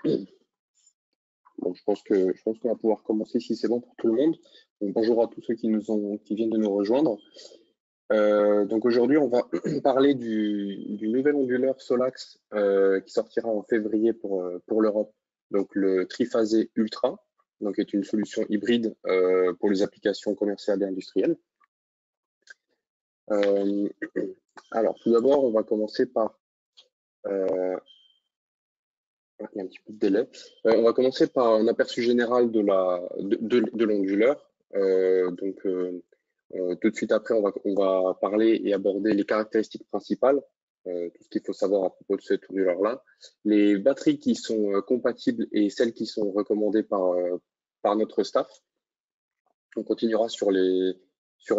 Bon, je pense qu'on va pouvoir commencer si c'est bon pour tout le monde. Donc, bonjour à tous ceux qui viennent de nous rejoindre. Donc aujourd'hui, on va parler du nouvel onduleur Solax qui sortira en février pour l'Europe. Donc le triphasé Ultra, donc est une solution hybride pour les applications commerciales et industrielles. Alors tout d'abord, on va commencer par il y a un petit peu de délai. On va commencer par un aperçu général de l'onduleur. Tout de suite après, on va parler et aborder les caractéristiques principales, tout ce qu'il faut savoir à propos de cet onduleur-là, les batteries qui sont compatibles et celles qui sont recommandées par notre staff. On continuera sur les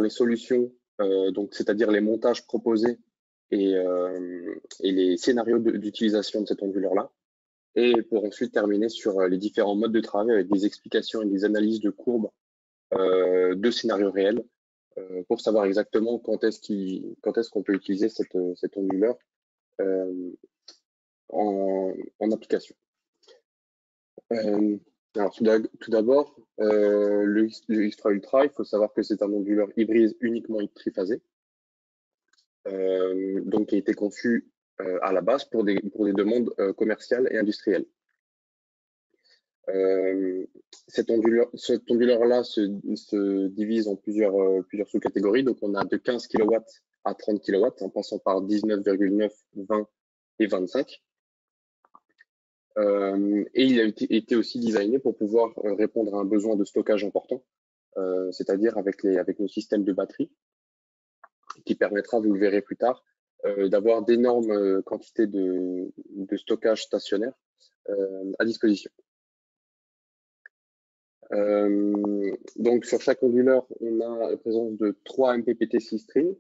solutions, donc c'est-à-dire les montages proposés et les scénarios d'utilisation de cet onduleur-là. Et pour ensuite terminer sur les différents modes de travail avec des explications et des analyses de courbes de scénarios réels pour savoir exactement quand est-ce qu'on peut utiliser cet onduleur en application. Alors tout d'abord, le Xtra Ultra, il faut savoir que c'est un onduleur hybride uniquement triphasé, donc qui a été conçu à la base pour des demandes commerciales et industrielles. Cet onduleur-là se divise en plusieurs sous-catégories. Donc, on a de 15 kW à 30 kW, en passant par 19,9, 20 et 25. Et il a été aussi designé pour pouvoir répondre à un besoin de stockage important, c'est-à-dire avec nos systèmes de batterie, qui permettra, vous le verrez plus tard, d'avoir d'énormes quantités de stockage stationnaire à disposition. Donc sur chaque onduleur, on a la présence de 3 MPPT 6 strings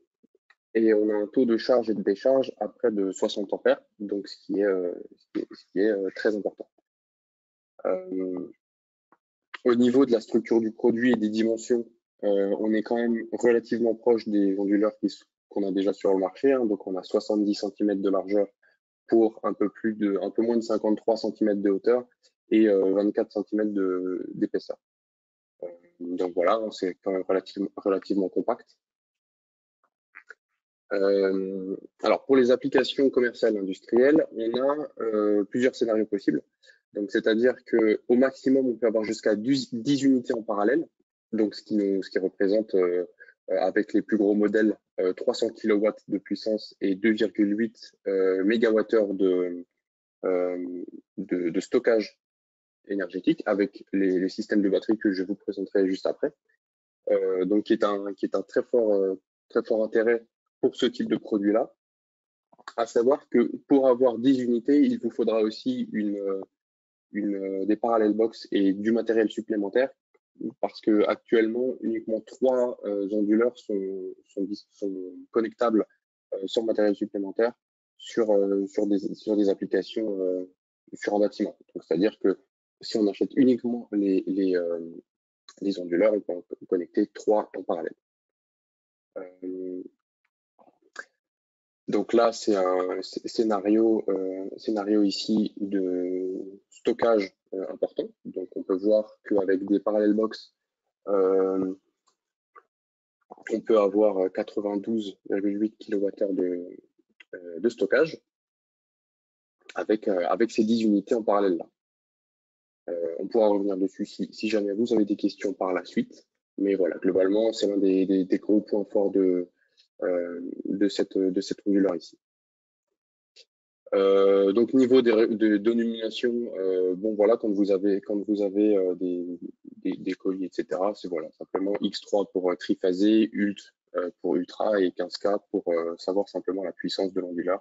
et on a un taux de charge et de décharge à près de 60 ampères, donc ce qui est très important. Au niveau de la structure du produit et des dimensions, on est quand même relativement proche des onduleurs qu'on a déjà sur le marché, hein. Donc on a 70 cm de largeur pour un peu moins de 53 cm de hauteur et 24 cm d'épaisseur. Donc voilà, c'est quand même relativement compact. Alors pour les applications commerciales et industrielles, on a plusieurs scénarios possibles. Donc c'est-à-dire que au maximum, on peut avoir jusqu'à 10 unités en parallèle. Donc ce qui représente avec les plus gros modèles 300 kW de puissance et 2,8 MWh de stockage énergétique avec les systèmes de batterie que je vous présenterai juste après. Donc qui est un très fort intérêt pour ce type de produit-là. À savoir que pour avoir 10 unités, il vous faudra aussi des parallel box et du matériel supplémentaire, parce que actuellement uniquement 3 onduleurs sont connectables sans matériel supplémentaire sur des applications sur un bâtiment. Donc c'est-à-dire que si on achète uniquement les onduleurs, on peut en connecter 3 en parallèle. Donc là, c'est un scénario ici de stockage important. Donc on peut voir qu'avec des parallel box, on peut avoir 92,8 kWh de stockage avec ces 10 unités en parallèle là. On pourra revenir dessus si jamais vous avez des questions par la suite. Mais voilà, globalement, c'est l'un des gros points forts de cette onduleur ici. Donc niveau de dénomination, bon voilà, quand vous avez des colis, etc., c'est voilà, simplement X3 pour triphasé, Ult pour Ultra et 15K pour savoir simplement la puissance de l'onduleur.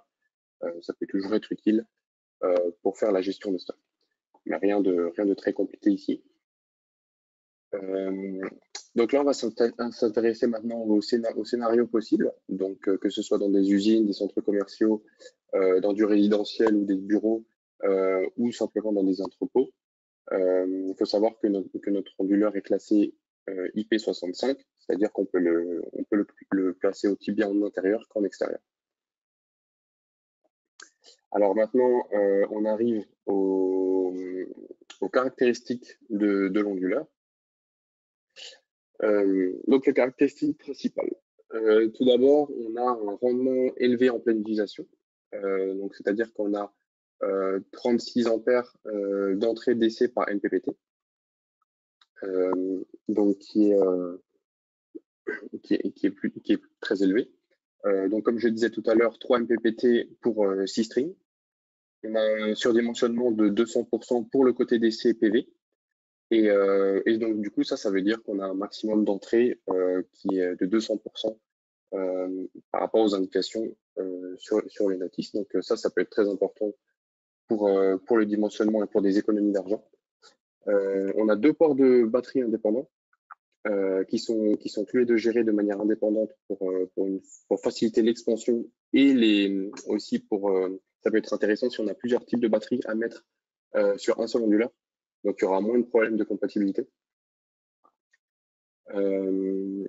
Ça peut toujours être utile pour faire la gestion de stock. Mais rien de très compliqué ici. Donc là, on va s'intéresser maintenant au scénario possible, donc que ce soit dans des usines, des centres commerciaux, dans du résidentiel ou des bureaux, ou simplement dans des entrepôts. Il faut savoir que notre onduleur est classé IP65, c'est-à-dire qu'on peut le placer aussi bien en intérieur qu'en extérieur. Alors maintenant, on arrive aux, aux caractéristiques de l'onduleur. Donc les caractéristiques principales. Tout d'abord, on a un rendement élevé en pleine utilisation. Donc c'est-à-dire qu'on a 36 ampères d'entrée d'essai par MPPT. Donc qui est très élevé. Donc comme je disais tout à l'heure, 3 MPPT pour 6 strings. On a un surdimensionnement de 200% pour le côté d'essai PV. Et donc du coup, ça veut dire qu'on a un maximum d'entrée qui est de 200% par rapport aux indications sur les notices. Donc ça peut être très important pour le dimensionnement et pour des économies d'argent. On a 2 ports de batterie indépendants qui sont tous les deux gérés de manière indépendante pour faciliter l'expansion et aussi ça peut être intéressant si on a plusieurs types de batteries à mettre sur un seul onduleur. Donc il y aura moins de problèmes de compatibilité. Comme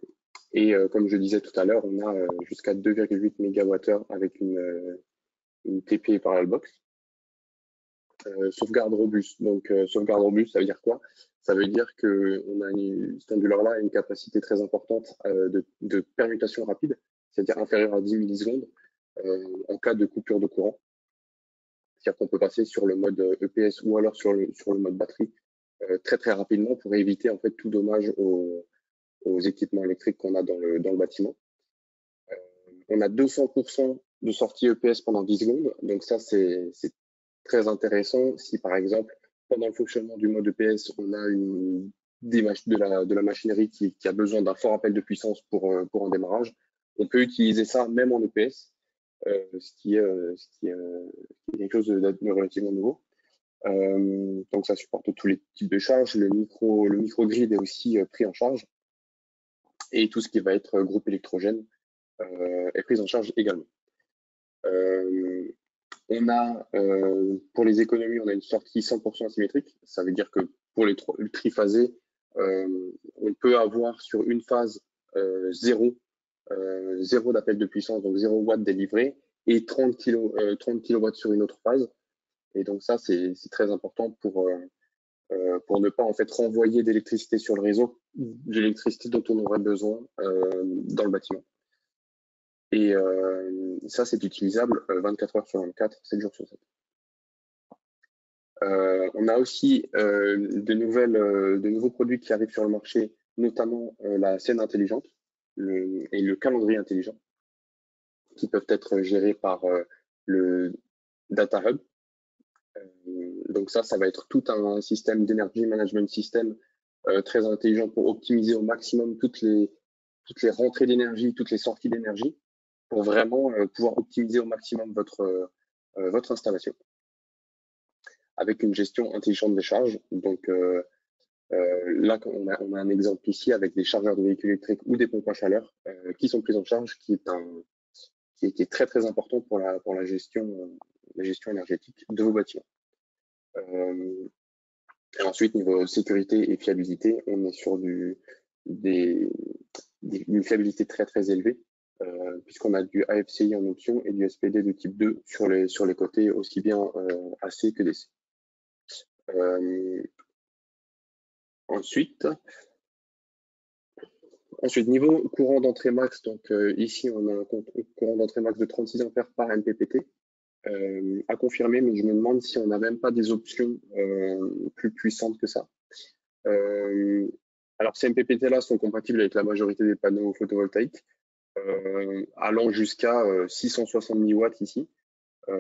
je disais tout à l'heure, on a jusqu'à 2,8 MWh avec une TP Parallel Box. Sauvegarde robuste. Donc sauvegarde robuste, ça veut dire quoi? Ça veut dire que cet onduleur-là a une capacité très importante de permutation rapide, c'est-à-dire inférieure à 10 millisecondes en cas de coupure de courant. C'est-à-dire qu'on peut passer sur le mode EPS ou alors sur le mode batterie très très rapidement pour éviter en fait tout dommage aux équipements électriques qu'on a dans le bâtiment. On a 200% de sortie EPS pendant 10 secondes, donc ça c'est très intéressant si par exemple pendant le fonctionnement du mode EPS on a de la machinerie qui a besoin d'un fort appel de puissance pour un démarrage. On peut utiliser ça même en EPS, ce qui est quelque chose de relativement nouveau. Donc ça supporte tous les types de charges, le microgrid est aussi pris en charge et tout ce qui va être groupe électrogène est pris en charge également. On a, pour les économies, on a une sortie 100% asymétrique. Ça veut dire que pour les triphasés, on peut avoir sur une phase zéro d'appel de puissance, donc 0 watts délivré, et 30 kW sur une autre phase. Et donc ça, c'est très important pour ne pas en fait renvoyer d'électricité sur le réseau, de l'électricité dont on aurait besoin dans le bâtiment. Et ça, c'est utilisable 24 heures sur 24, 7 jours sur 7. On a aussi de nouveaux produits qui arrivent sur le marché, notamment la scène intelligente et le calendrier intelligent, qui peuvent être gérés par le Data Hub. Donc ça va être tout un système d'énergie management system très intelligent pour optimiser au maximum toutes les rentrées d'énergie, toutes les sorties d'énergie, pour vraiment pouvoir optimiser au maximum votre installation avec une gestion intelligente des charges. Donc là, on a un exemple ici avec des chargeurs de véhicules électriques ou des pompes à chaleur qui sont prises en charge, qui est très très important pour la gestion énergétique de vos bâtiments. Et ensuite, niveau sécurité et fiabilité, on est sur une fiabilité très très élevée, puisqu'on a du AFCI en option et du SPD de type 2 sur les côtés, aussi bien AC que DC. Ensuite, niveau courant d'entrée max, donc ici on a un courant d'entrée max de 36 ampères par MPPT à confirmer, mais je me demande si on n'a même pas des options plus puissantes que ça. Alors ces MPPT là sont compatibles avec la majorité des panneaux photovoltaïques, allant jusqu'à 670 watts ici,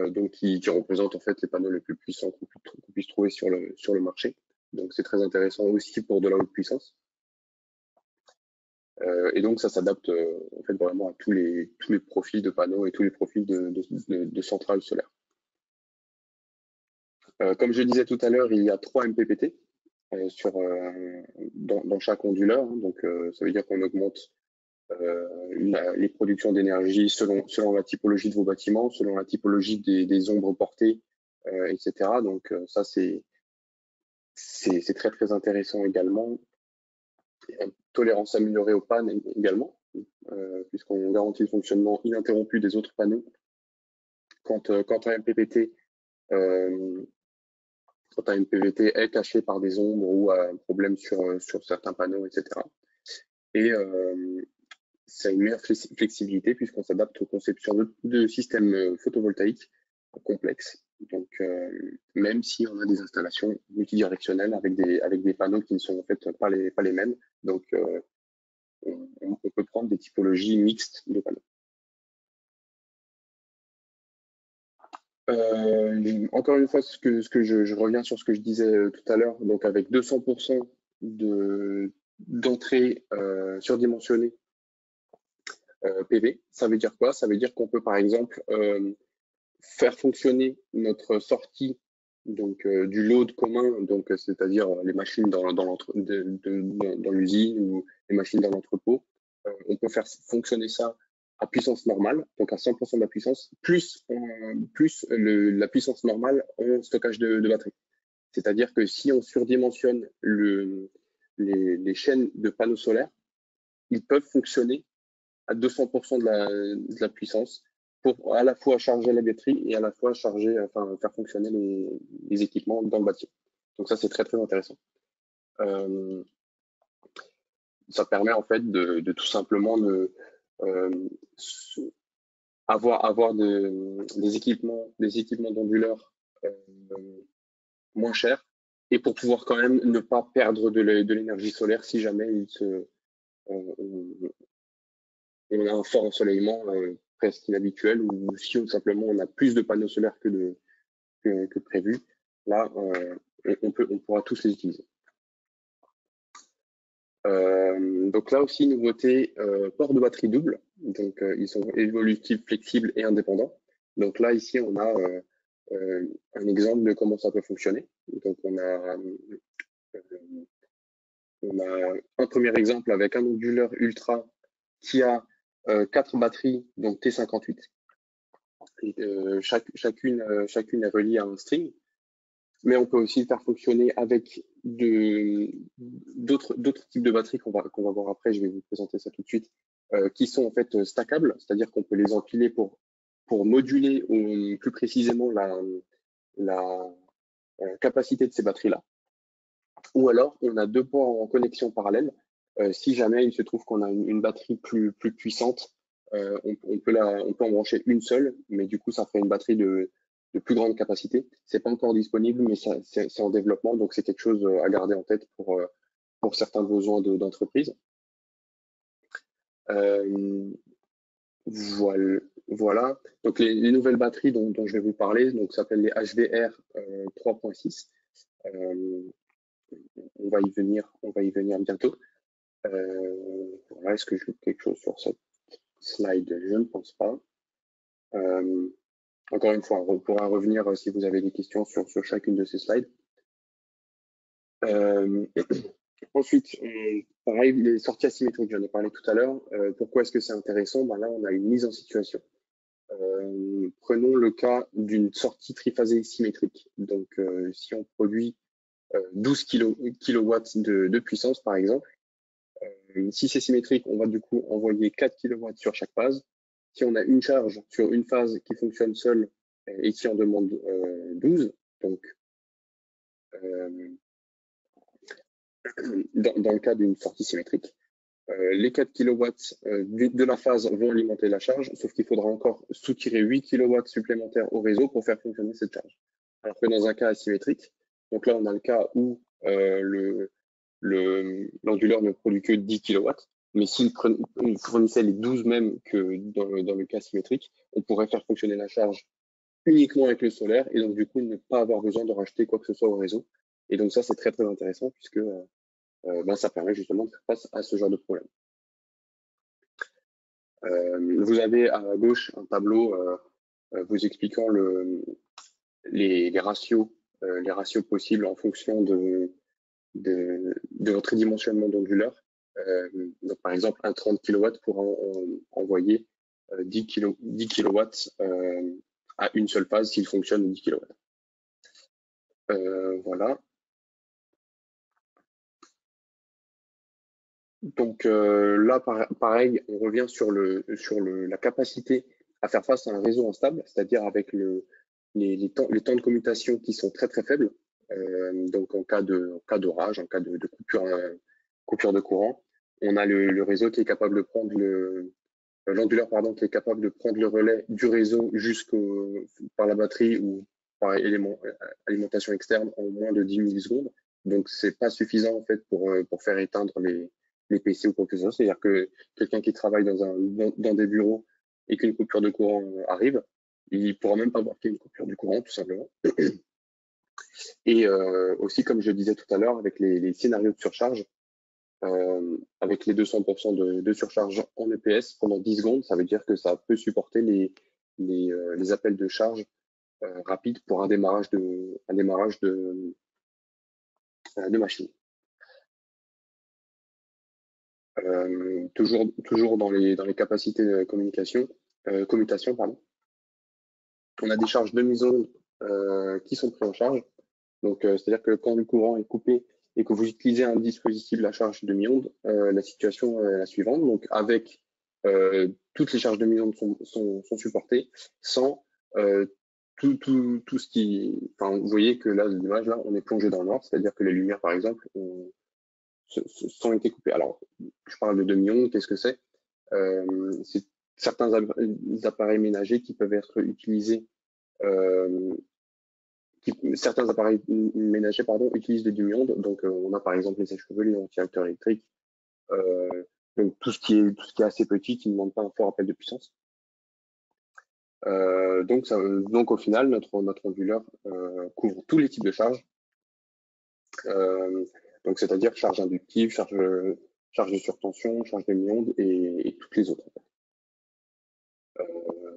donc qui représentent en fait les panneaux les plus puissants qu'on puisse trouver sur le marché. Donc c'est très intéressant aussi pour de la haute puissance. Et donc ça s'adapte en fait vraiment à tous les profils de panneaux et tous les profils de centrales solaires. Comme je disais tout à l'heure, il y a 3 MPPT dans chaque onduleur, hein, donc ça veut dire qu'on augmente les productions d'énergie selon la typologie de vos bâtiments, selon la typologie des ombres portées, etc. Donc ça c'est très très intéressant également. Une tolérance améliorée aux pannes également, puisqu'on garantit le fonctionnement ininterrompu des autres panneaux. Quand un MPPT quand ta MPVT est cachée par des ombres ou a un problème sur certains panneaux, etc. Et ça a une meilleure flexibilité puisqu'on s'adapte aux conceptions de systèmes photovoltaïques complexes. Donc, même si on a des installations multidirectionnelles avec des panneaux qui ne sont en fait pas les mêmes, donc on peut prendre des typologies mixtes de panneaux. Encore une fois, je reviens sur ce que je disais tout à l'heure, donc avec 200% d'entrée surdimensionnée PV, ça veut dire quoi? Ça veut dire qu'on peut par exemple faire fonctionner notre sortie donc du load commun, donc c'est-à-dire les machines dans l'usine ou les machines dans l'entrepôt. On peut faire fonctionner ça à puissance normale, donc à 100% de la puissance, plus la puissance normale en stockage de batterie. C'est-à-dire que si on surdimensionne les chaînes de panneaux solaires, ils peuvent fonctionner à 200% de la puissance pour à la fois charger la batterie et à la fois faire fonctionner les équipements dans le bâtiment. Donc ça, c'est très, très intéressant. Ça permet en fait de tout simplement avoir des équipements d'onduleurs moins chers et pour pouvoir quand même ne pas perdre de l'énergie solaire si jamais on a un fort ensoleillement presque inhabituel ou si simplement on a plus de panneaux solaires que prévu. Là, on pourra tous les utiliser. Donc là aussi, nouveauté, port de batterie double. Donc ils sont évolutifs, flexibles et indépendants. Donc là, ici, on a un exemple de comment ça peut fonctionner. Donc on a un premier exemple avec un onduleur ultra qui a 4 batteries, donc T58. Chacune est reliée à un string. Mais on peut aussi le faire fonctionner avec d'autres types de batteries qu'on va voir après, je vais vous présenter ça tout de suite, qui sont en fait stackables, c'est-à-dire qu'on peut les empiler pour moduler plus précisément la capacité de ces batteries-là. Ou alors, on a 2 ports en connexion parallèle. Si jamais il se trouve qu'on a une batterie plus puissante, on peut en brancher une seule, mais du coup, ça ferait une batterie de plus grande capacité. C'est pas encore disponible, mais c'est en développement, donc c'est quelque chose à garder en tête pour certains besoins d'entreprise. Voilà. Donc les nouvelles batteries dont je vais vous parler, donc s'appellent les HVR 3.6. On va y venir bientôt. Voilà, est-ce que je loupe quelque chose sur cette slide? Je ne pense pas. Encore une fois, on pourra revenir si vous avez des questions sur chacune de ces slides. Ensuite, pareil, les sorties asymétriques, j'en ai parlé tout à l'heure. Pourquoi est-ce que c'est intéressant? Là, on a une mise en situation. Prenons le cas d'une sortie triphasée symétrique. Donc, si on produit 12 kW de puissance, par exemple, si c'est symétrique, on va du coup envoyer 4 kW sur chaque phase. Si on a une charge sur une phase qui fonctionne seule et qui en demande 12, donc dans le cas d'une sortie symétrique, les 4 kW de la phase vont alimenter la charge, sauf qu'il faudra encore soutirer 8 kW supplémentaires au réseau pour faire fonctionner cette charge. Alors que dans un cas asymétrique, donc là on a le cas où l'onduleur ne produit que 10 kW, mais s'il fournissait les 12 mêmes que dans le cas symétrique, on pourrait faire fonctionner la charge uniquement avec le solaire et donc du coup ne pas avoir besoin de racheter quoi que ce soit au réseau. Et donc ça c'est très très intéressant puisque ça permet justement de faire face à ce genre de problème. Vous avez à gauche un tableau vous expliquant les ratios possibles en fonction de votre dimensionnement d'onduleur. Donc par exemple, un 30 kW pourra envoyer 10 kW à une seule phase s'il fonctionne à 10 kW. Voilà. Donc là, pareil, on revient sur la capacité à faire face à un réseau instable, c'est-à-dire avec les temps de commutation qui sont très très faibles. Donc en cas d'orage, en cas de coupure de courant, on a le réseau qui est capable de prendre l'onduleur pardon, qui est capable de prendre le relais du réseau par la batterie ou par alimentation externe en moins de 10 millisecondes. Donc c'est pas suffisant en fait pour faire éteindre les PC ou quoi que ce soit. C'est-à-dire que quelqu'un qui travaille dans des bureaux et qu'une coupure de courant arrive, il pourra même pas voir qu'il y a une coupure du courant tout simplement. Et aussi, comme je disais tout à l'heure, avec les scénarios de surcharge, avec les 200% de surcharge en EPS pendant 10 secondes, ça veut dire que ça peut supporter les appels de charge rapides pour un démarrage de machine. Toujours dans les capacités de commutation, pardon. On a des charges demi-ondes qui sont prises en charge. Donc, c'est-à-dire que quand le courant est coupé et que vous utilisez un dispositif à charge demi-onde, la situation est la suivante. Donc, avec toutes les charges demi-ondes sont supportées, sans tout ce qui. Enfin, vous voyez que là, l'image là, on est plongé dans le noir, c'est-à-dire que les lumières, par exemple, sont été coupées. Alors, je parle de demi-onde, qu'est-ce que c'est? C'est certains appareils ménagers qui peuvent être utilisés. Certains appareils ménagers utilisent des demi-ondes. Donc, on a par exemple les sèche-cheveux, les ventilateurs électriques, donc tout ce qui est assez petit, qui ne demande pas un fort appel de puissance. Donc au final, notre onduleur couvre tous les types de charges. Donc c'est-à-dire charge inductive, charge de surtension, charge demi-onde et toutes les autres.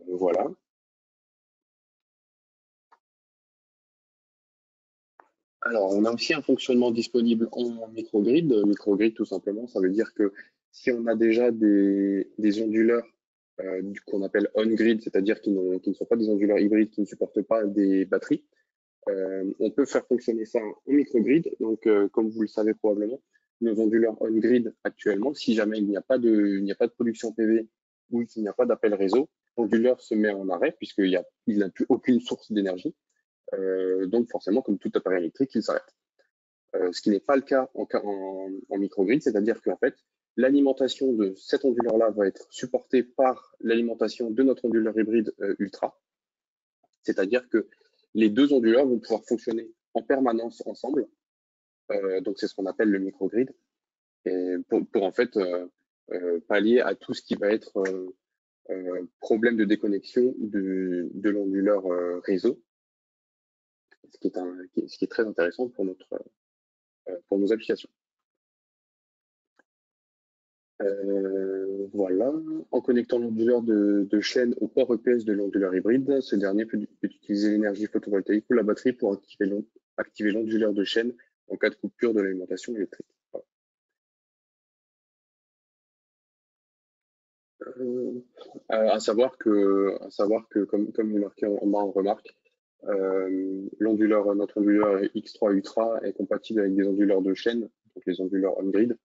Voilà. Alors, on a aussi un fonctionnement disponible en microgrid. Microgrid, tout simplement, ça veut dire que si on a déjà des onduleurs qu'on appelle on-grid, c'est-à-dire qui ne sont pas des onduleurs hybrides, qui ne supportent pas des batteries, on peut faire fonctionner ça en microgrid. Donc, comme vous le savez probablement, nos onduleurs on-grid actuellement, si jamais il n'y a pas de production PV ou qu'il n'y a pas d'appel réseau, l'onduleur se met en arrêt puisqu'il n'a plus aucune source d'énergie. Donc forcément, comme tout appareil électrique, il s'arrête. Ce qui n'est pas le cas en microgrid, c'est-à-dire qu'en fait, l'alimentation de cet onduleur-là va être supportée par l'alimentation de notre onduleur hybride ultra. C'est-à-dire que les deux onduleurs vont pouvoir fonctionner en permanence ensemble. Donc c'est ce qu'on appelle le microgrid. Et pour en fait pallier à tout ce qui va être problème de déconnexion de l'onduleur réseau. Ce qui est très intéressant pour nos applications. Voilà. En connectant l'onduleur de chaîne au port EPS de l'onduleur hybride, ce dernier peut utiliser l'énergie photovoltaïque ou la batterie pour activer l'onduleur de chaîne en cas de coupure de l'alimentation électrique. Voilà. À savoir que comme marqué en bas en remarque, notre onduleur X3 Ultra est compatible avec des onduleurs de chaîne, donc les onduleurs on-grid,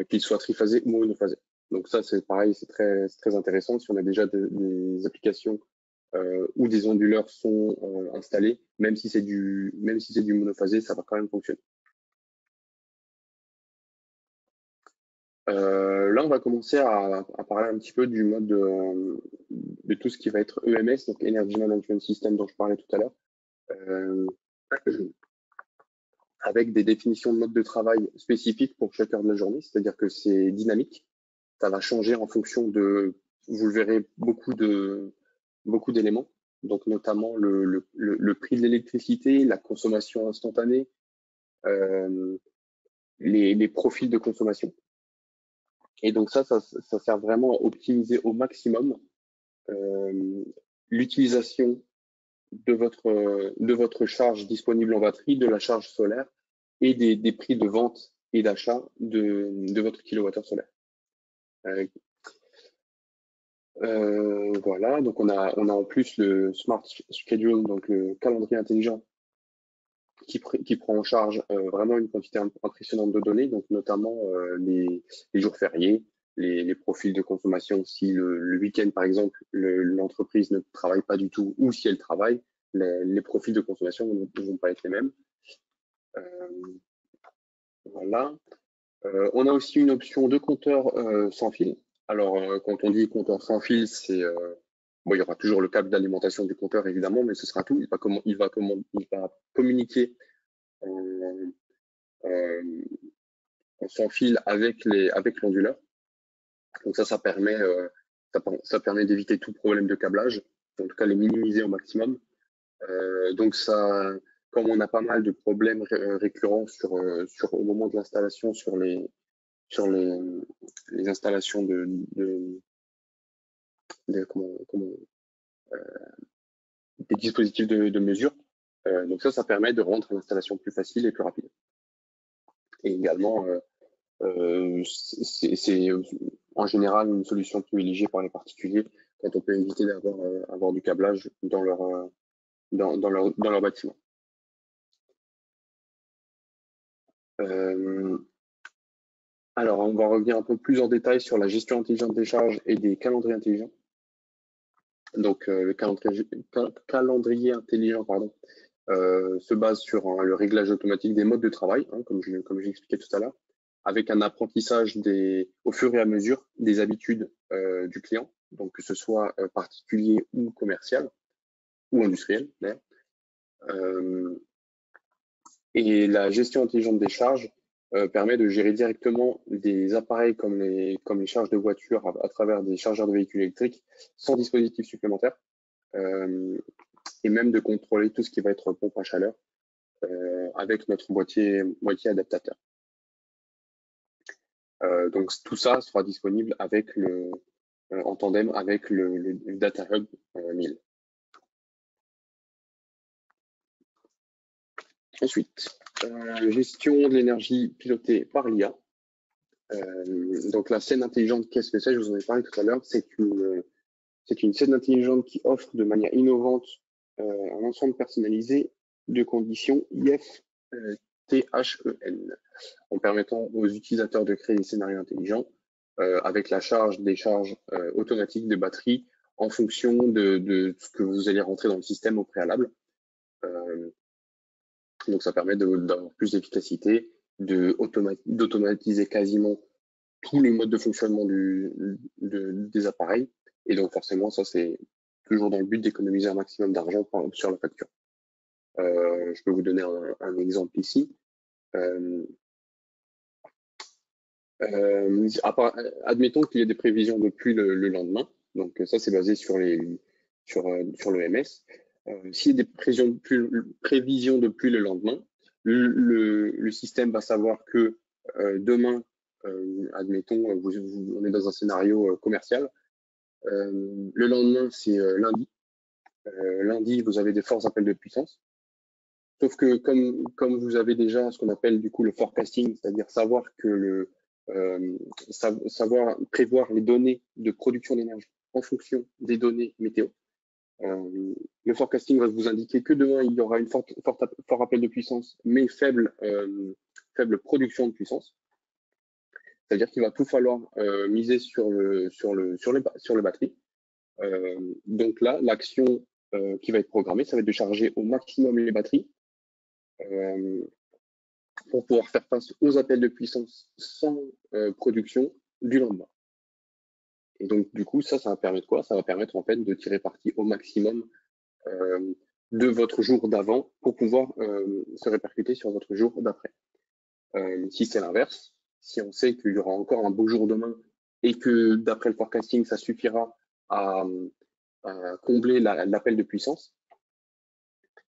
qu'ils soient triphasés ou monophasés. Donc ça, c'est pareil, c'est très intéressant. Si on a déjà des applications où des onduleurs sont installés, même si c'est du monophasé, ça va quand même fonctionner. Là, on va commencer à parler un petit peu du mode de tout ce qui va être EMS, donc Energy Management System, dont je parlais tout à l'heure, avec des définitions de mode de travail spécifiques pour chaque heure de la journée, c'est-à-dire que c'est dynamique. Ça va changer en fonction de, vous le verrez, beaucoup d'éléments, donc notamment le prix de l'électricité, la consommation instantanée, les profils de consommation. Et donc ça sert vraiment à optimiser au maximum l'utilisation de votre charge disponible en batterie, de la charge solaire et des prix de vente et d'achat de votre kilowattheure solaire. Voilà, donc on a en plus le Smart Schedule, donc le calendrier intelligent qui prend en charge vraiment une quantité impressionnante de données, donc notamment les jours fériés, les profils de consommation. Si le week-end, par exemple, l'entreprise ne travaille pas du tout, ou si elle travaille, les profils de consommation ne vont pas être les mêmes. Voilà. On a aussi une option de compteur sans fil. Alors, quand on dit compteur sans fil, c'est bon, il y aura toujours le câble d'alimentation du compteur évidemment, mais ce sera tout. Il va communiquer en, sans fil avec l'onduleur. Donc ça permet d'éviter tout problème de câblage, en tout cas les minimiser au maximum. Donc ça, comme on a pas mal de problèmes récurrents au moment de l'installation sur les installations des dispositifs de mesure. Donc ça permet de rendre l'installation plus facile et plus rapide. Et également, c'est en général une solution privilégiée par les particuliers quand on peut éviter d'avoir du câblage dans leur bâtiment. Alors, on va revenir un peu plus en détail sur la gestion intelligente des charges et des calendriers intelligents. Donc, le calendrier intelligent se base sur le réglage automatique des modes de travail, comme j'ai expliqué tout à l'heure, avec un apprentissage au fur et à mesure des habitudes du client, donc que ce soit particulier ou commercial, ou industriel d'ailleurs. Et la gestion intelligente des charges permet de gérer directement des appareils comme les charges de voiture à travers des chargeurs de véhicules électriques sans dispositif supplémentaire, et même de contrôler tout ce qui va être pompe à chaleur avec notre boîtier adaptateur. Donc tout ça sera disponible avec en tandem avec le Data Hub 1000. Ensuite, gestion de l'énergie pilotée par l'IA. Donc la scène intelligente, qu'est-ce que c'est? Je vous en ai parlé tout à l'heure. C'est une scène intelligente qui offre de manière innovante un ensemble personnalisé de conditions IFTHEN, en permettant aux utilisateurs de créer des scénarios intelligents avec la décharge automatique de batterie en fonction de ce que vous allez rentrer dans le système au préalable. Donc ça permet d'avoir plus d'efficacité, d'automatiser quasiment tous les modes de fonctionnement des appareils. Et donc forcément, ça c'est toujours dans le but d'économiser un maximum d'argent sur la facture. Je peux vous donner un exemple ici. Admettons qu'il y ait des prévisions de pluie le lendemain. Donc ça c'est basé sur l'EMS. S'il y a des prévisions de pluie le lendemain, le système va savoir que demain, admettons, on est dans un scénario commercial. Le lendemain, c'est lundi. Lundi, vous avez des forts appels de puissance. Sauf que comme vous avez déjà ce qu'on appelle du coup le forecasting, c'est-à-dire savoir prévoir les données de production d'énergie en fonction des données météo. Le forecasting va vous indiquer que demain, il y aura une fort appel de puissance, mais faible production de puissance. C'est-à-dire qu'il va tout falloir miser sur les batteries. Donc là, l'action qui va être programmée, ça va être de charger au maximum les batteries pour pouvoir faire face aux appels de puissance sans production du lendemain. Et donc, du coup, ça va permettre quoi? Ça va permettre en fait de tirer parti au maximum de votre jour d'avant pour pouvoir se répercuter sur votre jour d'après. Si c'est l'inverse, si on sait qu'il y aura encore un beau jour demain et que d'après le forecasting, ça suffira à combler l'appel de puissance,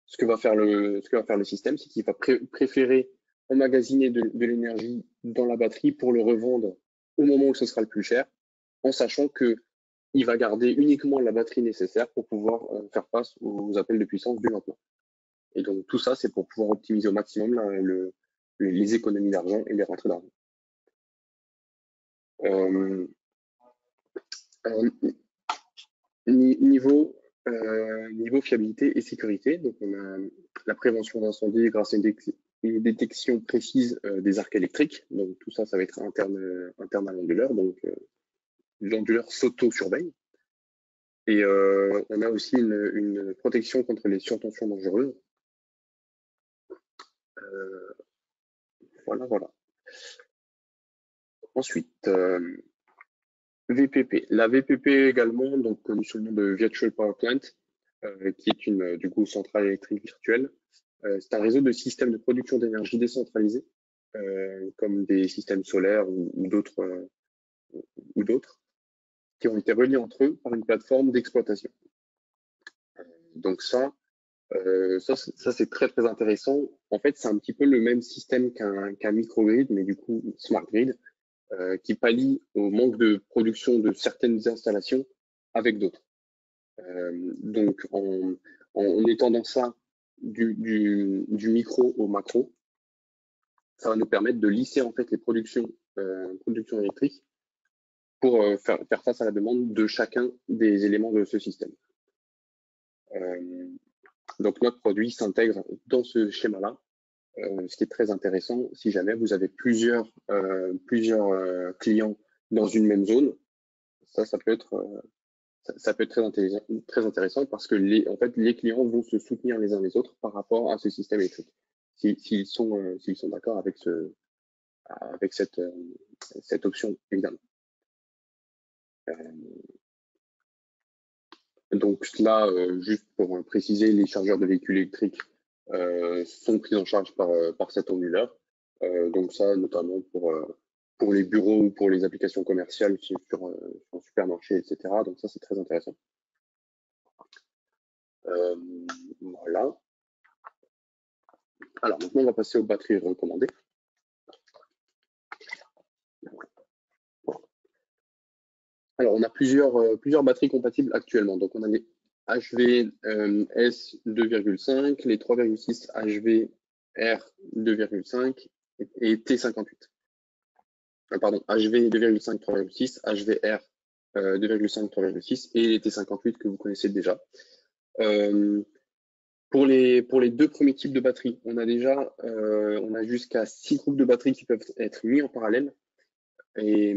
ce que va faire le système, c'est qu'il va préférer emmagasiner de l'énergie dans la batterie pour le revendre au moment où ce sera le plus cher, en sachant qu'il va garder uniquement la batterie nécessaire pour pouvoir faire face aux appels de puissance du lendemain. Et donc tout ça, c'est pour pouvoir optimiser au maximum les économies d'argent et les rentrées d'argent. Niveau fiabilité et sécurité, donc on a la prévention d'incendie grâce à une détection précise des arcs électriques. Donc tout ça, ça va être interne à l'onduleur. Donc l'onduleur s'auto-surveille. Et on a aussi une protection contre les surtensions dangereuses. Voilà, voilà. Ensuite, VPP. La VPP également, donc connue sous le nom de Virtual Power Plant, qui est une du coup centrale électrique virtuelle. C'est un réseau de systèmes de production d'énergie décentralisés, comme des systèmes solaires ou d'autres qui ont été reliés entre eux par une plateforme d'exploitation. Donc ça c'est très très intéressant. En fait, c'est un petit peu le même système qu'un microgrid, mais du coup smart grid, qui pallie au manque de production de certaines installations avec d'autres. Donc en étendant ça du micro au macro, ça va nous permettre de lisser en fait les productions électriques pour faire face à la demande de chacun des éléments de ce système. Donc notre produit s'intègre dans ce schéma-là, ce qui est très intéressant si jamais vous avez plusieurs clients dans une même zone. Ça peut être très intéressant parce que en fait, les clients vont se soutenir les uns les autres par rapport à ce système électrique, s'ils sont d'accord avec cette option, évidemment. Donc là, juste pour préciser, les chargeurs de véhicules électriques sont pris en charge par cet onduleur. Donc ça, notamment pour les bureaux ou pour les applications commerciales sur un supermarché, etc. Donc ça, c'est très intéressant. Voilà. Alors maintenant, on va passer aux batteries recommandées. Alors, on a plusieurs batteries compatibles actuellement. Donc, on a les HVS 2,5, les 3,6 HVR 2,5 et T58. Pardon, HV 2,5, 3,6, HVR 2,5, 3,6 et les T58 que vous connaissez déjà. Pour les deux premiers types de batteries, on a jusqu'à 6 groupes de batteries qui peuvent être mis en parallèle, et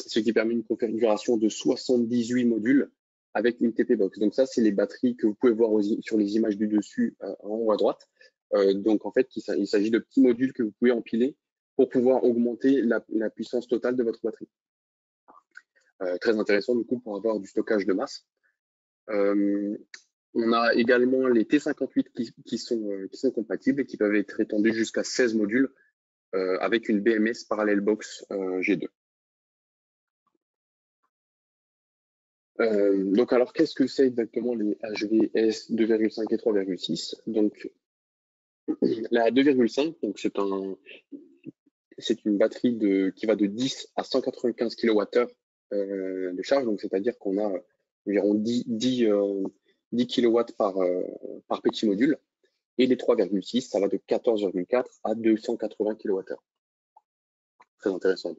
ce qui permet une configuration de 78 modules avec une TP Box. Donc ça, c'est les batteries que vous pouvez voir sur les images du dessus en haut à droite. Donc en fait, il s'agit de petits modules que vous pouvez empiler pour pouvoir augmenter la puissance totale de votre batterie. Très intéressant du coup pour avoir du stockage de masse. On a également les T58 qui sont compatibles et qui peuvent être étendus jusqu'à 16 modules avec une BMS Parallel Box G2. Donc alors qu'est-ce que c'est exactement les HVS 2,5 et 3,6? Donc la 2,5, donc c'est une batterie qui va de 10 à 195 kWh de charge, donc c'est-à-dire qu'on a environ 10 kW par petit module, et les 3,6, ça va de 14,4 à 280 kWh. Très intéressant.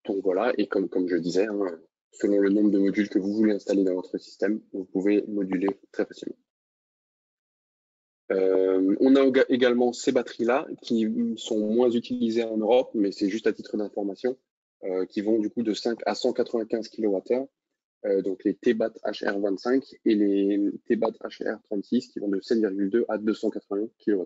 Donc voilà, et comme je disais, hein, selon le nombre de modules que vous voulez installer dans votre système, vous pouvez moduler très facilement. On a également ces batteries-là qui sont moins utilisées en Europe, mais c'est juste à titre d'information, qui vont du coup de 5 à 195 kWh, donc les T-BAT HR25 et les T-BAT HR36 qui vont de 7,2 à 280 kWh.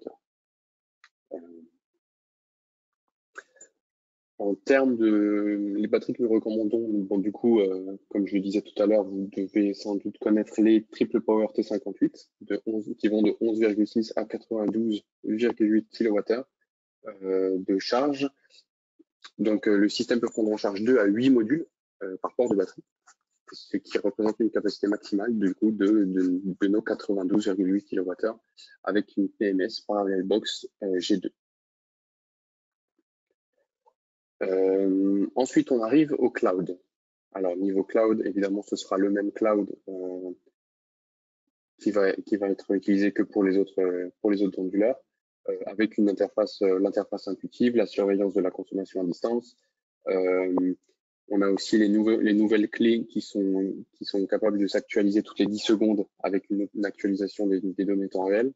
En termes de les batteries que nous recommandons, bon, du coup, comme je le disais tout à l'heure, vous devez sans doute connaître les Triple Power T58 qui vont de 11,6 à 92,8 kWh de charge. Donc, le système peut prendre en charge 2 à 8 modules par port de batterie, ce qui représente une capacité maximale du coup de nos 92,8 kWh avec une PMS Parallel Box G2. Ensuite, on arrive au cloud. Alors, niveau cloud, évidemment, ce sera le même cloud qui va être utilisé que pour les autres onduleurs, avec l'interface intuitive, la surveillance de la consommation à distance. On a aussi les nouvelles clés qui sont capables de s'actualiser toutes les 10 secondes avec une actualisation des données temps réel.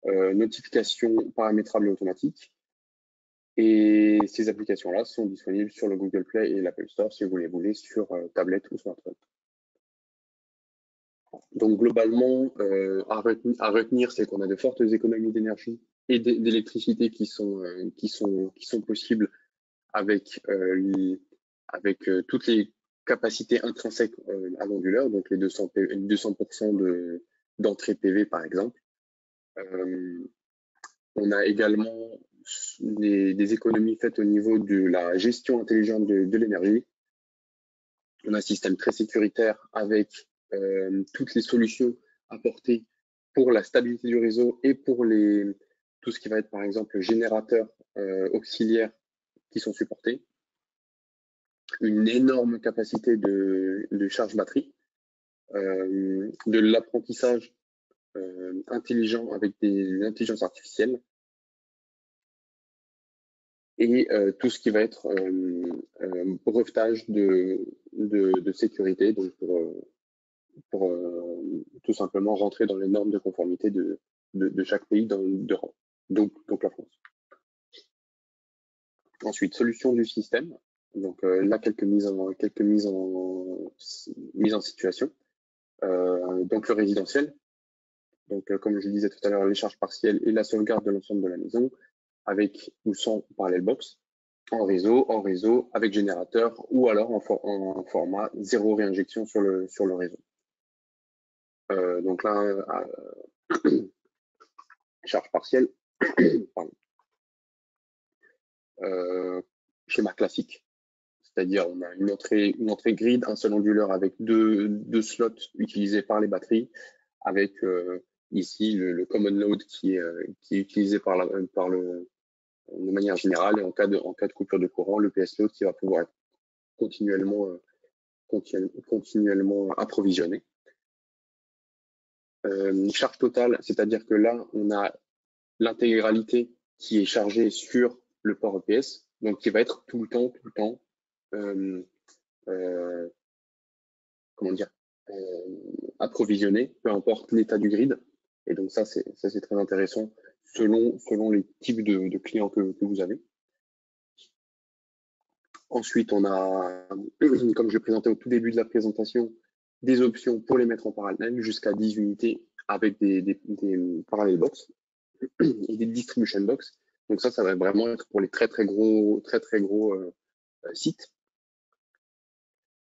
Notification paramétrable et automatique. Et ces applications-là sont disponibles sur le Google Play et l'Apple Store si vous les voulez sur tablette ou smartphone. Donc globalement, à retenir, c'est qu'on a de fortes économies d'énergie et d'électricité qui sont possibles avec, toutes les capacités intrinsèques à l'onduleur, donc les 200% d'entrée PV par exemple. On a également des économies faites au niveau de la gestion intelligente de l'énergie. On a un système très sécuritaire avec toutes les solutions apportées pour la stabilité du réseau et pour tout ce qui va être par exemple générateurs auxiliaires qui sont supportés. Une énorme capacité de charge batterie, de l'apprentissage intelligent avec des intelligences artificielles et tout ce qui va être brevetage de sécurité, donc pour tout simplement rentrer dans les normes de conformité de chaque pays d'Europe, donc la France. Ensuite, solution du système. Donc là, quelques mises en situation. Donc le résidentiel. Donc comme je disais tout à l'heure, les charges partielles et la sauvegarde de l'ensemble de la maison, avec ou sans Parallelbox, en réseau, avec générateur, ou alors en format zéro réinjection sur le réseau. Donc là, charge partielle, pardon. Schéma classique, c'est-à-dire on a une entrée grid, un seul onduleur avec deux slots utilisés par les batteries, avec ici le common node qui est utilisé de manière générale, et en cas de coupure de courant, le PS load qui va pouvoir être continuellement approvisionné. Charge totale, c'est-à-dire que là, on a l'intégralité qui est chargée sur le port EPS, donc qui va être tout le temps, approvisionné, peu importe l'état du grid. Et donc ça, c'est très intéressant selon les types de clients que vous avez. Ensuite, on a, comme je l'ai présenté au tout début de la présentation, des options pour les mettre en parallèle jusqu'à 10 unités avec des parallel box et des distribution box. Donc ça va vraiment être pour les très gros sites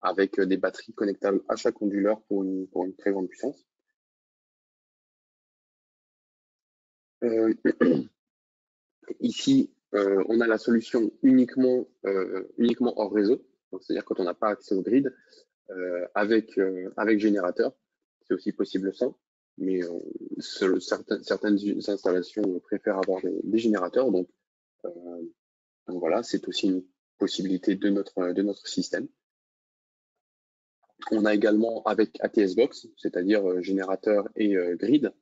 avec des batteries connectables à chaque onduleur pour une très grande puissance. Ici, on a la solution uniquement hors réseau, c'est-à-dire quand on n'a pas accès au grid, avec générateur. C'est aussi possible sans, mais certaines installations préfèrent avoir des générateurs, donc voilà, c'est aussi une possibilité de notre système. On a également avec ATS Box, c'est-à-dire générateur et grid.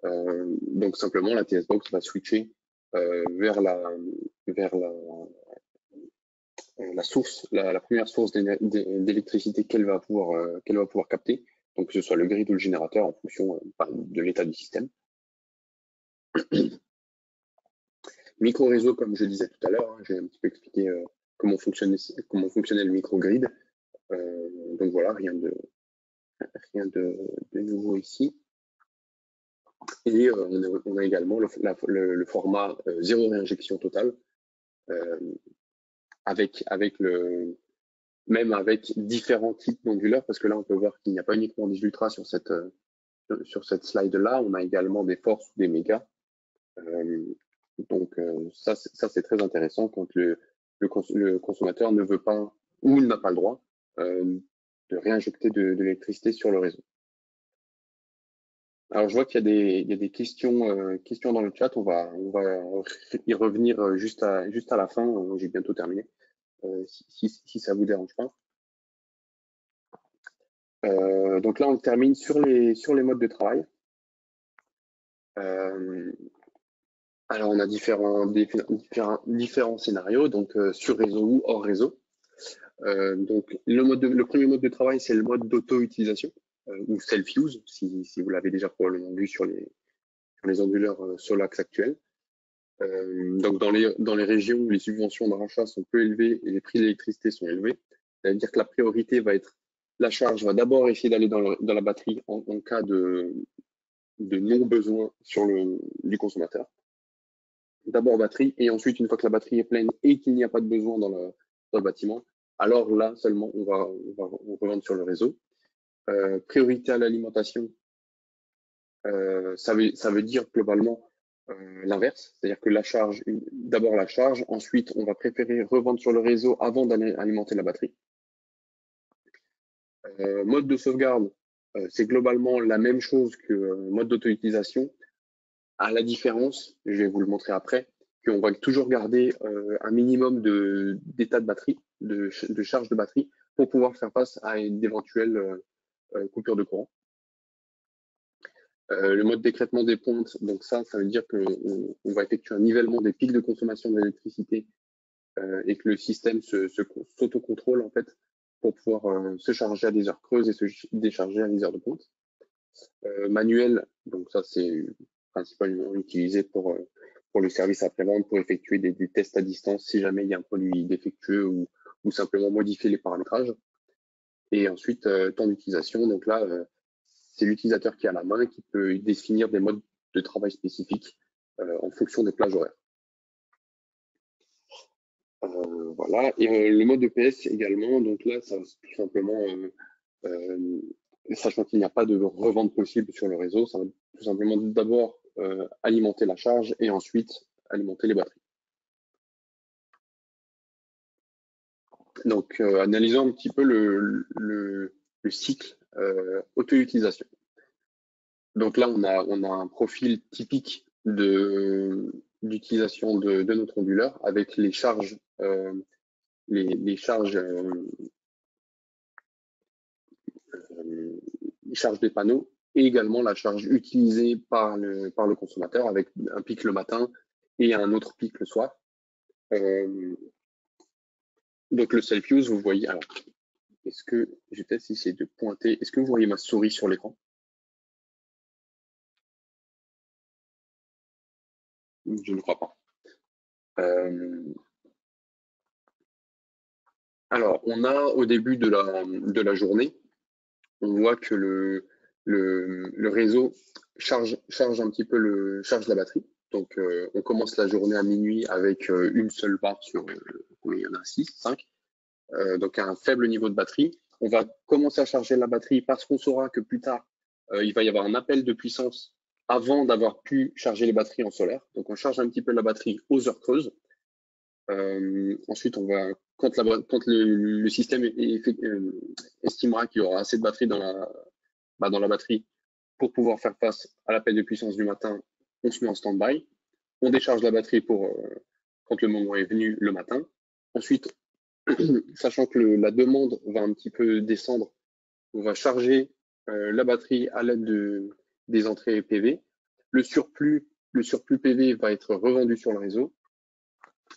Donc simplement, l'ATS Box va switcher vers la source, la première source d'électricité qu'elle va pouvoir capter, donc que ce soit le grid ou le générateur en fonction de l'état du système. Micro-réseau, comme je disais tout à l'heure, hein, j'ai un petit peu expliqué comment fonctionnait le micro-grid. Donc voilà, rien de nouveau ici. Et on a également le format zéro réinjection totale, avec différents types d'onduleurs, parce que là on peut voir qu'il n'y a pas uniquement des ultras sur cette slide là, on a également des forces ou des mégas. Donc ça c'est très intéressant quand le consommateur ne veut pas ou il n'a pas le droit de réinjecter de l'électricité sur le réseau. Alors je vois qu'il y a des questions dans le chat. On va y revenir juste à la fin. J'ai bientôt terminé. Si ça vous dérange pas. Donc là on termine sur les modes de travail. Alors on a différents scénarios, donc sur réseau ou hors réseau. Donc le premier mode de travail, c'est le mode d'auto-utilisation ou self-use, si vous l'avez déjà probablement vu sur les onduleurs sur l'axe actuel. Donc dans les régions où les subventions de rachat sont peu élevées et les prix de l'électricité sont élevés, ça veut dire que la priorité va être La charge va d'abord essayer d'aller dans la batterie en cas de non-besoin du consommateur. D'abord batterie, et ensuite, une fois que la batterie est pleine et qu'il n'y a pas de besoin dans le bâtiment, alors là seulement, on va revendre sur le réseau. Priorité à l'alimentation, ça veut dire globalement l'inverse, c'est-à-dire que d'abord la charge, ensuite on va préférer revendre sur le réseau avant d'aller alimenter la batterie. Mode de sauvegarde, c'est globalement la même chose que mode d'auto-utilisation, à la différence, je vais vous le montrer après, qu'on va toujours garder un minimum d'état de batterie, de charge de batterie, pour pouvoir faire face à une éventuelle coupure de courant. Le mode d'écrêtement des pointes, donc ça veut dire qu'on va effectuer un nivellement des pics de consommation d'électricité et que le système s'autocontrôle en fait pour pouvoir se charger à des heures creuses et se décharger à des heures de pointe. Manuel, donc ça c'est principalement utilisé pour le service après-vente, pour effectuer des tests à distance si jamais il y a un produit défectueux ou simplement modifier les paramétrages. Et ensuite, temps d'utilisation, donc là, c'est l'utilisateur qui a la main qui peut définir des modes de travail spécifiques en fonction des plages horaires. Voilà, et le mode EPS également, donc là, ça tout simplement, sachant qu'il n'y a pas de revente possible sur le réseau, ça va tout simplement d'abord alimenter la charge et ensuite alimenter les batteries. Donc, analysons un petit peu le cycle auto-utilisation. Donc là, on a un profil typique d'utilisation de notre onduleur avec les charges, les charges des panneaux et également la charge utilisée par le consommateur avec un pic le matin et un autre pic le soir. Donc le self-use, vous voyez, alors, est-ce que, je vais peut-être essayer de pointer, est-ce que vous voyez ma souris sur l'écran? Je ne crois pas. Alors, on a au début de la journée, on voit que le réseau charge un petit peu charge la batterie. Donc, on commence la journée à minuit avec une seule barre sur, il y en a 6, 5. Donc, un faible niveau de batterie. On va commencer à charger la batterie parce qu'on saura que plus tard, il va y avoir un appel de puissance avant d'avoir pu charger les batteries en solaire. Donc, on charge un petit peu la batterie aux heures creuses. Ensuite, quand le système estimera qu'il y aura assez de batterie dans la batterie pour pouvoir faire face à l'appel de puissance du matin, on se met en stand-by. On décharge la batterie pour quand le moment est venu le matin. Ensuite, sachant que la demande va un petit peu descendre, on va charger la batterie à l'aide des entrées PV. Le surplus PV va être revendu sur le réseau.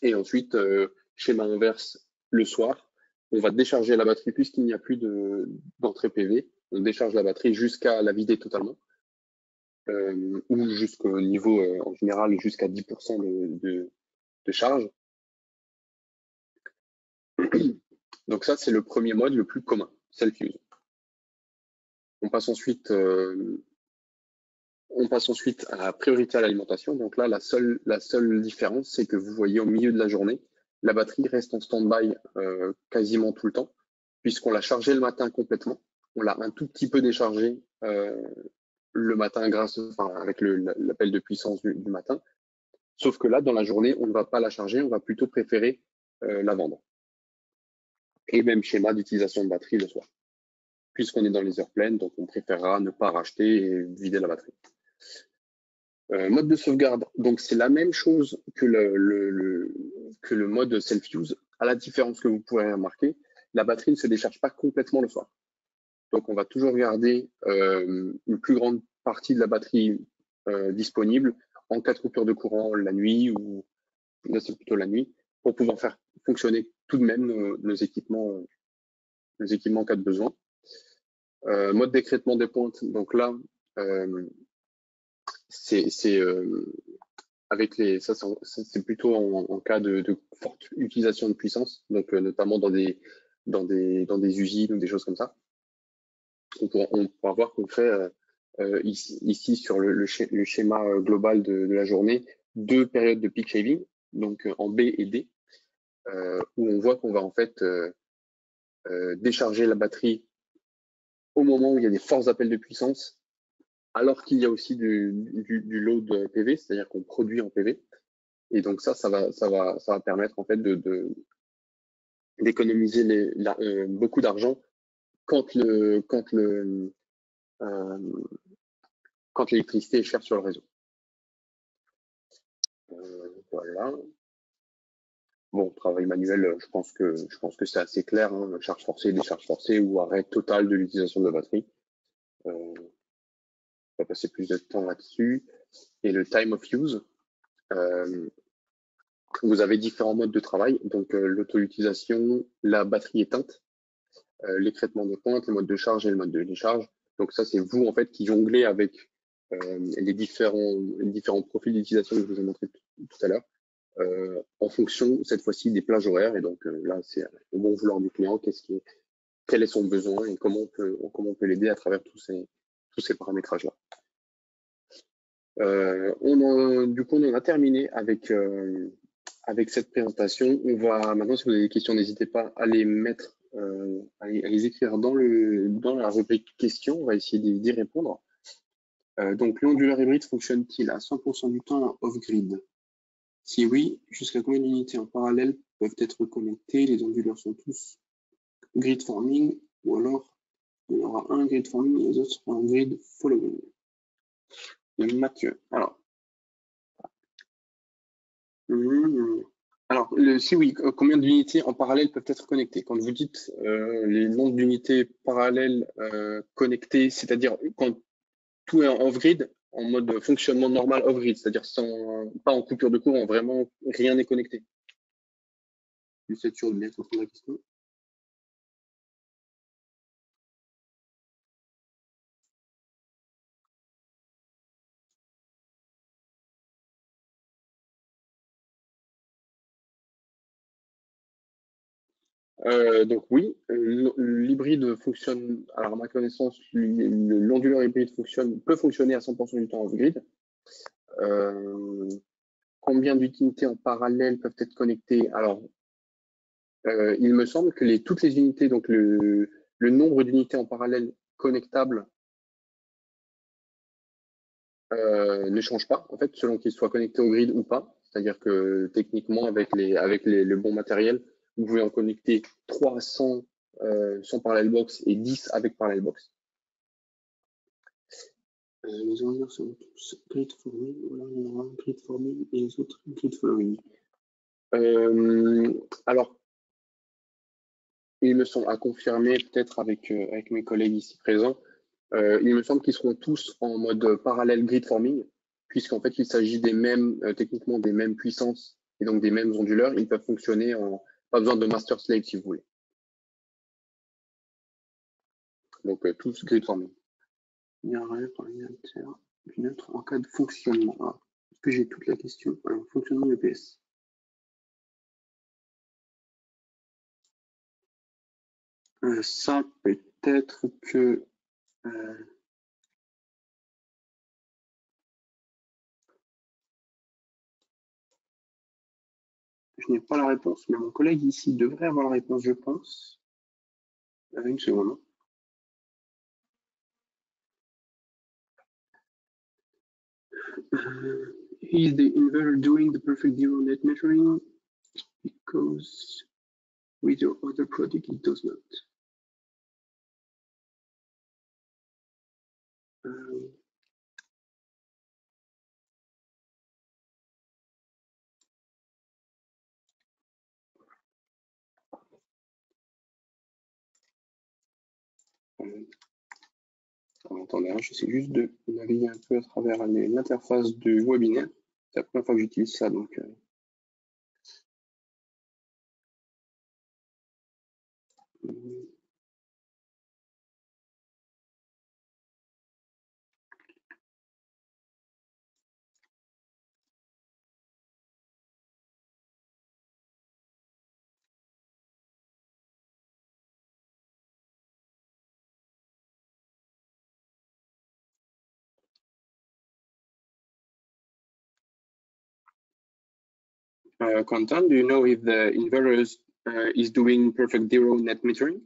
Et ensuite, schéma inverse le soir, on va décharger la batterie puisqu'il n'y a plus d'entrée PV. On décharge la batterie jusqu'à la vider totalement. Ou jusqu'au niveau, en général, jusqu'à 10% de charge. Donc ça, c'est le premier mode le plus commun, self-use. On passe ensuite à la priorité à l'alimentation. Donc là, la seule différence, c'est que vous voyez au milieu de la journée, la batterie reste en stand-by quasiment tout le temps, puisqu'on l'a chargée le matin complètement. On l'a un tout petit peu déchargée le matin avec l'appel de puissance du matin. Sauf que là, dans la journée, on ne va pas la charger, on va plutôt préférer la vendre. Et même schéma d'utilisation de batterie le soir. Puisqu'on est dans les heures pleines, donc on préférera ne pas racheter et vider la batterie. Mode de sauvegarde, donc c'est la même chose que le mode self-use. À la différence que vous pourrez remarquer, la batterie ne se décharge pas complètement le soir. Donc on va toujours garder une plus grande partie de la batterie disponible en cas de coupure de courant la nuit, ou là c'est plutôt la nuit, pour pouvoir faire fonctionner tout de même nos équipements en cas de besoin. Mode d'écrêtement des pointes, donc là, c'est plutôt en cas de forte utilisation de puissance, donc notamment dans des usines ou des choses comme ça. on pourra voir qu'on fait ici sur le schéma global de la journée, 2 périodes de peak shaving, donc en B et D, où on voit qu'on va en fait décharger la batterie au moment où il y a des forts appels de puissance, alors qu'il y a aussi du load PV, c'est-à-dire qu'on produit en PV. Et donc ça va permettre en fait d'économiser beaucoup d'argent quand euh, quand l'électricité est chère sur le réseau. Voilà. Bon, travail manuel, je pense que c'est assez clair, hein, charge forcée, décharge forcée ou arrêt total de l'utilisation de la batterie. On va passer plus de temps là-dessus. Et le time of use, vous avez différents modes de travail, donc l'auto-utilisation, la batterie éteinte, l'écrêtement des pointes, le mode de charge et le mode de décharge. Donc ça, c'est vous en fait qui jonglez avec les différents profils d'utilisation que je vous ai montré tout à l'heure, en fonction cette fois-ci des plages horaires. Et donc là, c'est au bon vouloir du client, quel est son besoin et comment on peut l'aider à travers tous ces paramétrages-là. Du coup, on en a terminé avec cette présentation. On va maintenant, si vous avez des questions, n'hésitez pas à les mettre, à les écrire dans la rubrique questions. On va essayer d'y répondre. Donc, l'onduleur hybride fonctionne-t-il à 100% du temps off-grid? Si oui, jusqu'à combien d'unités en parallèle peuvent être connectées? Les onduleurs sont tous grid forming, ou alors il y aura un grid forming et les autres seront en grid following. Mathieu, alors. Alors, si oui, combien d'unités en parallèle peuvent être connectées? Quand vous dites les nombres d'unités parallèles connectées, c'est-à-dire quand tout est en off-grid, en mode fonctionnement normal off-grid, c'est-à-dire pas en coupure de courant, vraiment rien n'est connecté. Vous êtes sûr de bien comprendre la question? Donc oui, l'hybride fonctionne, alors à ma connaissance, l'onduleur hybride peut fonctionner à 100% du temps off-grid. Combien d'unités en parallèle peuvent être connectées? Alors, il me semble que toutes les unités, donc le nombre d'unités en parallèle connectables ne change pas, en fait, selon qu'ils soient connectés au grid ou pas. C'est-à-dire que techniquement, avec le bon matériel, vous pouvez en connecter 300 sans parallel box et 10 avec parallel box. Les onduleurs sont tous grid forming, ou alors il y aura un grid forming et les autres grid following. Alors, il me semble, à confirmer peut-être avec mes collègues ici présents, il me semble qu'ils seront tous en mode parallèle grid forming, puisqu'en fait il s'agit techniquement des mêmes puissances et donc des mêmes onduleurs. Ils peuvent fonctionner pas besoin de master slave si vous voulez. Donc tous grid forming. Il y a un relais par l'ordinateur du neutre en cas de fonctionnement. Est-ce que j'ai toute la question? Alors, fonctionnement EPS. Ça peut-être que je n'ai pas la réponse, mais mon collègue ici devrait avoir la réponse, je pense. Une seconde. Is the inverter doing the perfect zero net metering? Because with your other product, it does not. Attendez, j'essaie juste de naviguer un peu à travers l'interface du webinaire. C'est la première fois que j'utilise ça, donc Quentin, do you know if the inverter is doing perfect zero net metering?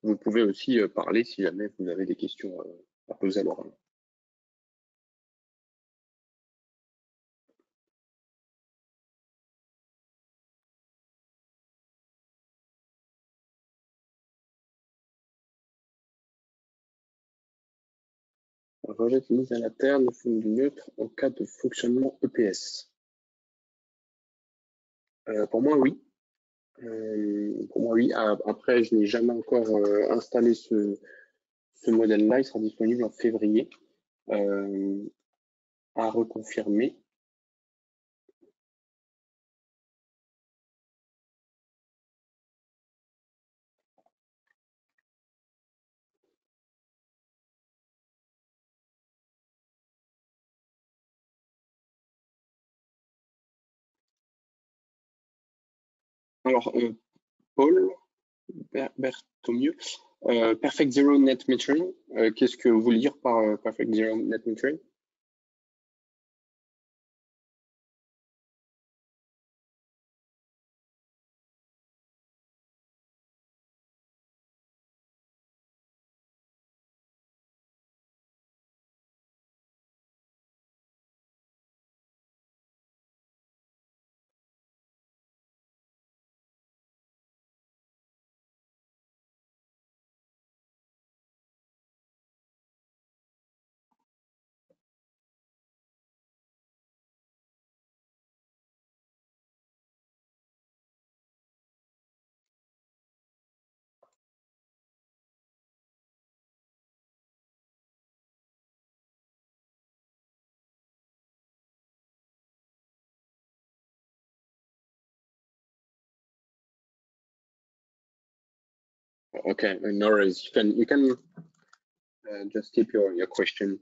Vous pouvez aussi parler si jamais vous avez des questions à poser à l'oral. Rejette mise à la terre de fond du neutre en cas de fonctionnement EPS. Pour moi, oui. Pour moi, oui. Après, je n'ai jamais encore installé ce modèle-là. Il sera disponible en février. À reconfirmer. Alors, Paul Berthomieux, Perfect Zero Net Metering, qu'est-ce que vous voulez dire par Perfect Zero Net Metering? Okay, no worries. You can just keep your question.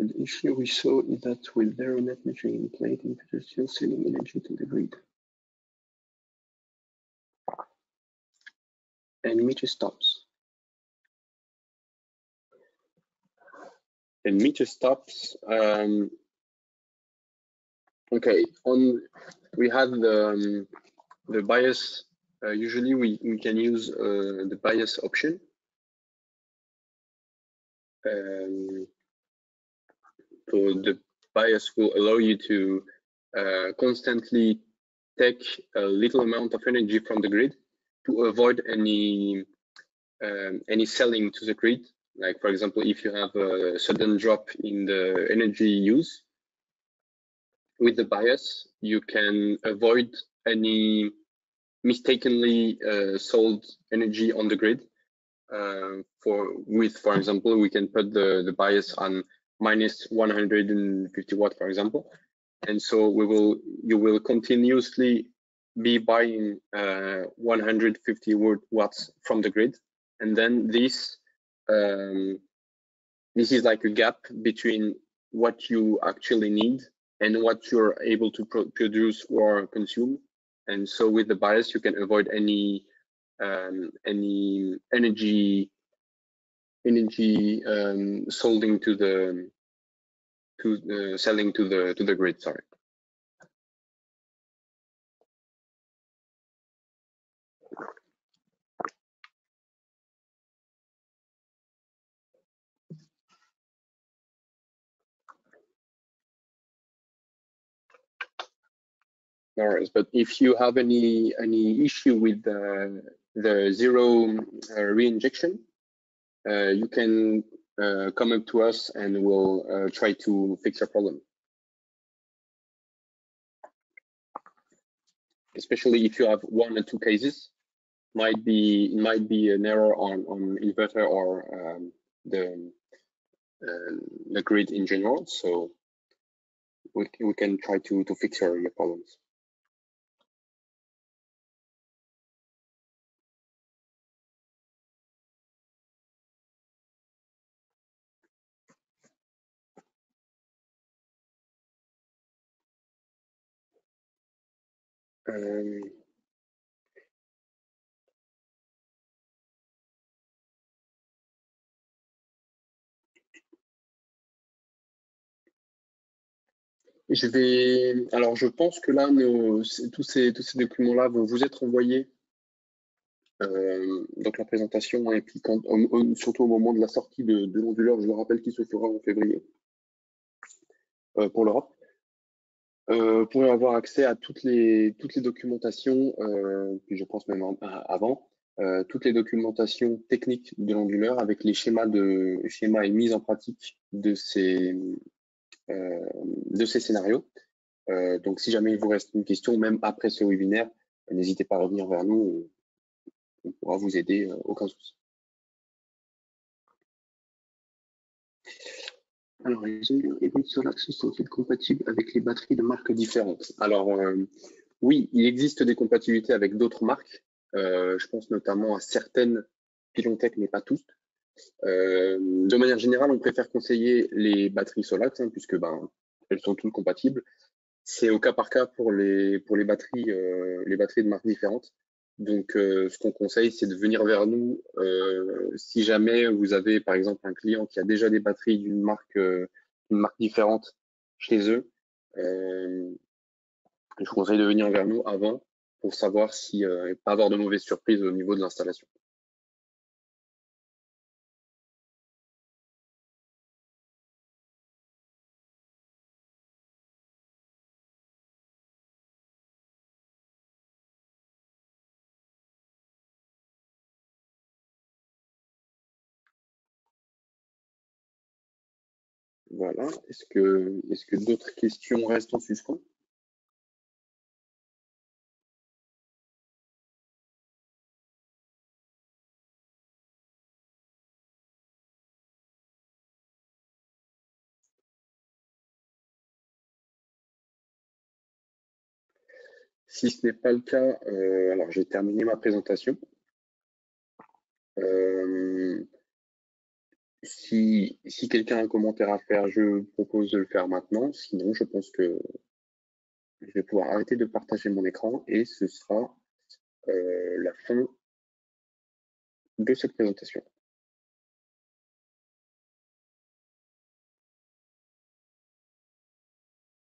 The issue we saw is that with zero net metering in place, inverters still selling energy to the grid. And meter stops. And meter stops. Okay, we had the bias. Usually we can use the bias option. So the bias will allow you to constantly take a little amount of energy from the grid to avoid any selling to the grid. Like, for example, if you have a sudden drop in the energy use, with the bias, you can avoid any mistakenly sold energy on the grid. For example, we can put the bias on minus 150 watt, for example, and so you will continuously be buying 150 watts from the grid, and then this is like a gap between what you actually need and what you're able to produce or consume. And so with the bias, you can avoid any energy selling to the grid. Sorry. No worries. But if you have any issue with the zero reinjection, you can come up to us and we'll try to fix your problem. Especially if you have 1 or 2 cases, might be an error on inverter or the grid in general. So we can try to fix your problems. Alors je pense que là, tous ces documents-là vont vous être envoyés. Donc la présentation, et puis surtout au moment de la sortie de l'onduleur, je le rappelle, qui se fera en février pour l'Europe. Vous pourrez avoir accès à toutes les documentations, puis je pense même avant, toutes les documentations techniques de l'onduleur avec les schémas et mise en pratique de ces scénarios. Donc si jamais il vous reste une question, même après ce webinaire, n'hésitez pas à revenir vers nous, on pourra vous aider, aucun souci. Alors, les hybrides Solax sont-ils compatibles avec les batteries de marques différentes? Alors, oui, il existe des compatibilités avec d'autres marques. Je pense notamment à certaines Pilontech, mais pas toutes. De manière générale, on préfère conseiller les batteries Solax, puisque elles sont toutes compatibles. C'est au cas par cas pour les batteries de marques différentes. Donc, ce qu'on conseille, c'est de venir vers nous si jamais vous avez, par exemple, un client qui a déjà des batteries d'une marque différente chez eux. Je vous conseille de venir vers nous avant pour savoir si pas avoir de mauvaises surprises au niveau de l'installation. Voilà. Est-ce que d'autres questions restent en suspens? Si ce n'est pas le cas, alors j'ai terminé ma présentation. Si quelqu'un a un commentaire à faire, je propose de le faire maintenant. Sinon, je pense que je vais pouvoir arrêter de partager mon écran et ce sera la fin de cette présentation.